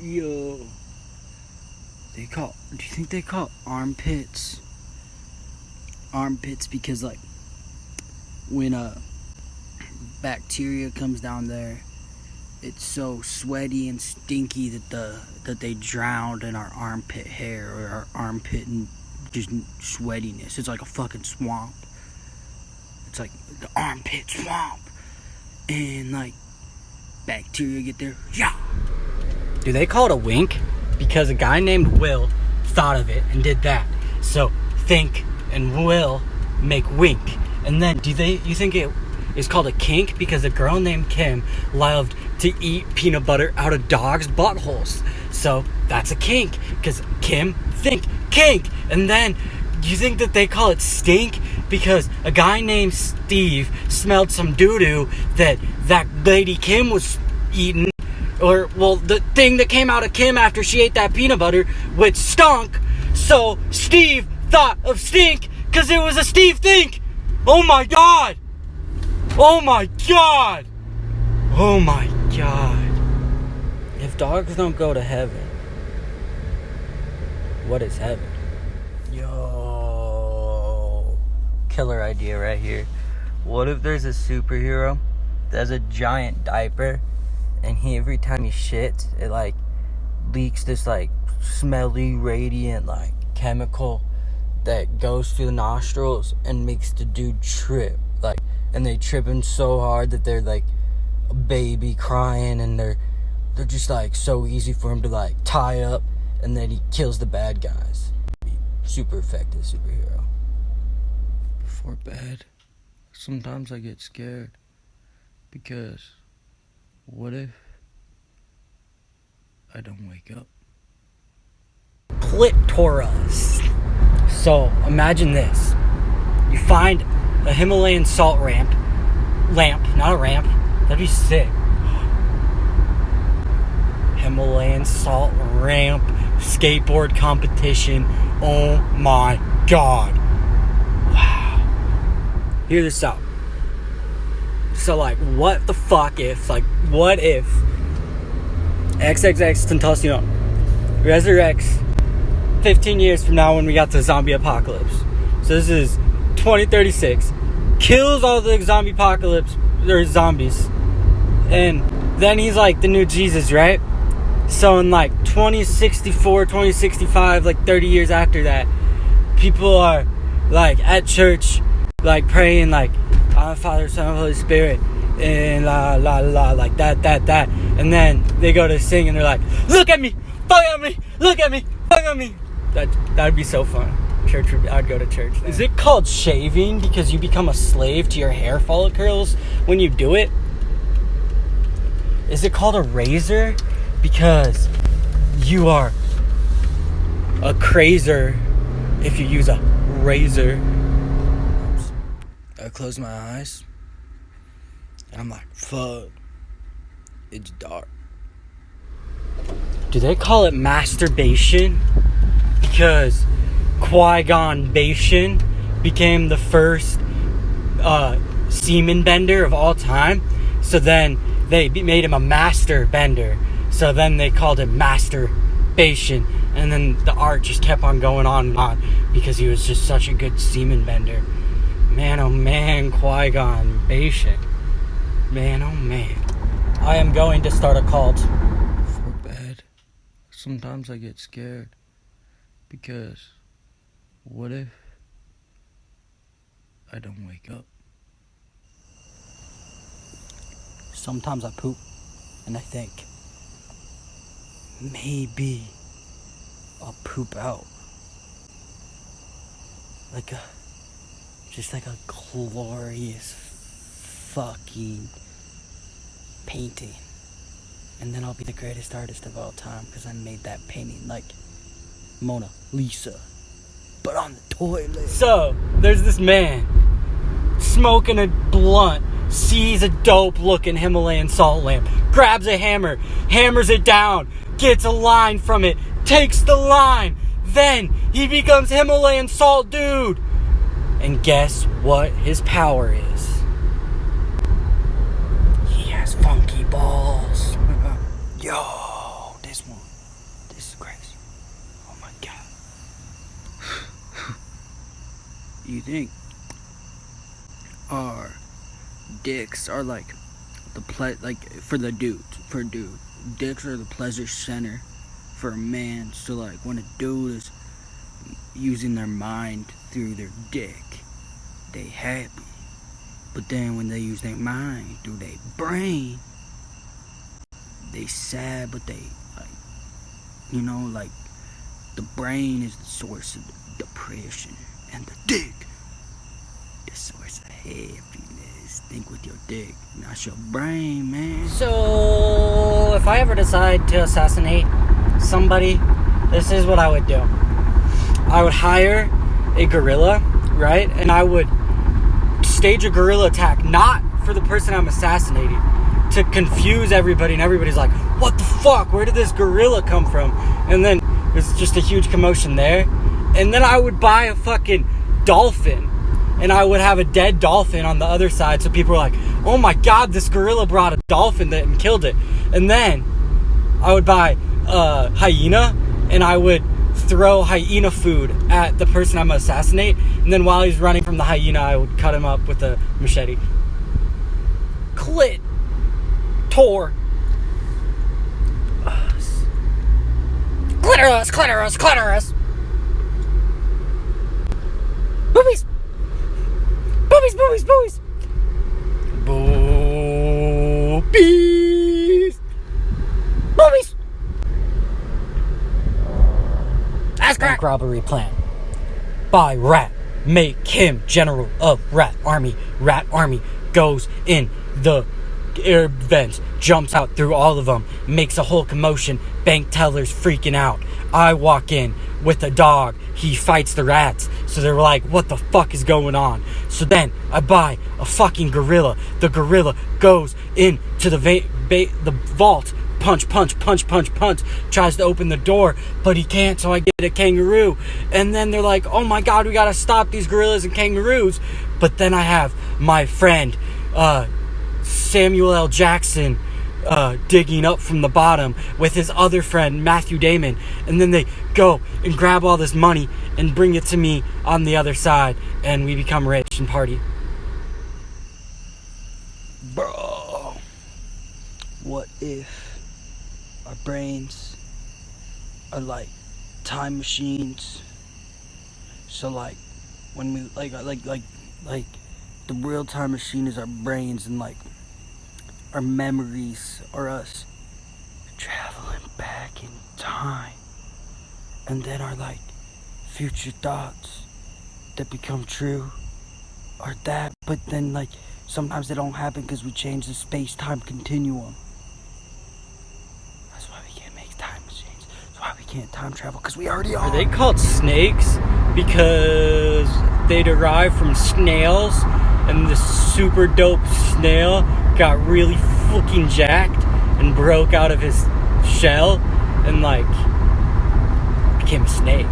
Yo. Do you think they call armpits because, like, when bacteria comes down there, it's so sweaty and stinky that they drowned in our armpit hair or our armpit and just sweatiness. It's like a fucking swamp. It's like the armpit swamp. And, like, bacteria get there. Yeah. Do they call it a wink? Because a guy named Will thought of it and did that. So think and will make wink. And then you think it is called a kink? Because a girl named Kim loved to eat peanut butter out of dogs' buttholes. So that's a kink. Because Kim, think, kink. And then you think that they call it stink? Because a guy named Steve smelled some doo-doo that lady Kim was eating. Or, well, the thing that came out of Kim after she ate that peanut butter, which stunk. So Steve thought of stink because it was a Steve think. Oh my God. Oh my God. Oh my God. If dogs don't go to heaven, what is heaven? Yo. Killer idea right here. What if there's a superhero that has a giant diaper and every time he shits, it, like, leaks this, like, smelly, radiant, like, chemical that goes through the nostrils and makes the dude trip. Like, and they trip him so hard that they're, like, a baby crying, and they're just, like, so easy for him to, like, tie up, and then he kills the bad guys. Super effective superhero. Before bed, sometimes I get scared because what if I don't wake up? Clitoris. So imagine this. You find a Himalayan salt lamp, not a ramp. That'd be sick. Himalayan salt ramp skateboard competition. Oh my God. Wow. Hear this out. So, like, what the fuck if, XXXTentacion resurrects 15 years from now when we got the zombie apocalypse. So this is 2036. Kills all the zombie apocalypse, or zombies. And then he's like the new Jesus, right? So in like 2064, 2065, like 30 years after that, people are like at church, like praying like, Father, Son, Holy Spirit, and la la la, like that, and then they go to sing and they're like, look at me, fuck at me, look at me, fuck at me. That'd be so fun. I'd go to church then. Is it called shaving because you become a slave to your hair follicles when you do it? Is it called a razor because you are a crazer if you use a razor? I close my eyes and I'm like, fuck, it's dark. Do they call it masturbation because Qui-Gon Bastion became the first semen bender of all time? So then they made him a master bender. So then they called him masturbation. And then the art just kept on going on and on because he was just such a good semen bender. Man, oh man, Qui-Gon Bastion. Man, oh man. I am going to start a cult. Before bed, sometimes I get scared. Because what if I don't wake up? Sometimes I poop and I think, maybe I'll poop out just like a glorious fucking painting, and then I'll be the greatest artist of all time because I made that painting like Mona Lisa, but on the toilet. So there's this man smoking a blunt, sees a dope looking Himalayan salt lamp, grabs a hammer, hammers it down, gets a line from it, takes the line, then he becomes Himalayan salt dude. And guess what his power is? He has funky balls. Yo, this this one. This is crazy. Oh my god. You think our dicks are like for dude, dicks are the pleasure center for a man. So like when a dude is using their mind through their dick, they happy. But then when they use their mind through their brain, they sad. But they like the brain is the source of depression, and the dick the source of happiness. Think with your dick, not your brain, man. So, if I ever decide to assassinate somebody, this is what I would do. I would hire a gorilla, right? And I would stage a guerrilla attack, not for the person I'm assassinating, to confuse everybody, and everybody's like, what the fuck? Where did this gorilla come from? And then there's just a huge commotion there. And then I would buy a fucking dolphin, and I would have a dead dolphin on the other side, so people are like, oh my god, this gorilla brought a dolphin and killed it. And then I would buy a hyena, and I would throw hyena food at the person I'm gonna assassinate, and then while he's running from the hyena, I would cut him up with a machete. Clit. Tor. Clitoris, clitoris, clitoris. Boobies. Boobies, boobies, boobies. Boobies. Boobies. That's correct. Bank robbery plan. Buy Rat. Make him general of Rat Army. Rat Army goes in the air vents, jumps out through all of them, makes a whole commotion. Bank tellers freaking out. I walk in with a dog. He fights the rats. So they're like, what the fuck is going on? So then I buy a fucking gorilla. The gorilla goes into the vault. Punch, punch, punch, punch, punch. Tries to open the door, but he can't, so I get a kangaroo. And then they're like, oh my god, we gotta stop these gorillas and kangaroos. But then I have my friend, Samuel L. Jackson, digging up from the bottom with his other friend, Matthew Damon. And then they go and grab all this money and bring it to me on the other side, and we become rich and party. Bro, what if our brains are like time machines? So like when we like the real time machine is our brains, and like our memories are us traveling back in time, and then our like future thoughts that become true are that, but then like sometimes they don't happen because we change the space-time continuum. That's why we can't make time machines. That's why we can't time travel, because we already are. Are they called snakes because they derive from snails, and the super dope snail got really fucking jacked and broke out of his shell and like became a snake?